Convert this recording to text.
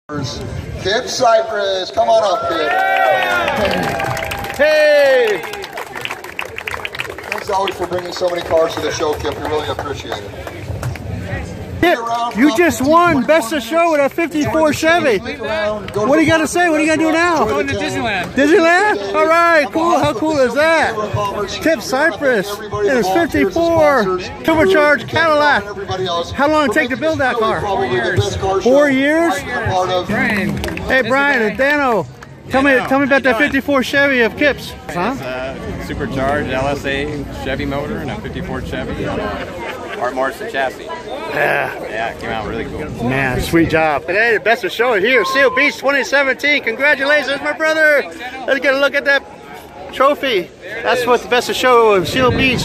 Kip Cypress, come on up, Kip. Hey! Thanks always for bringing so many cars to the show, Kip. We really appreciate it. Kip, you just won Best of Show with a 54 Chevy. What do you got to say? What are you going to do now? Going to Disneyland. Disneyland? All right, cool. How cool is that? Kip Cypress in his 54 turbocharged Cadillac. How long did it take to build that car? 4 years. 4 years? Brian. Hey, Brian and Dano. Tell me about that 54 Chevy of Kip's. Huh? It's a supercharged LSA Chevy motor and a 54 Chevy. Art Morrison chassis. Yeah, it came out really cool. Man, sweet job. Today, the Best of Show here, Seal Beach 2017. Congratulations, my brother. Let's get a look at that trophy. That's what the Best of Show of Seal Beach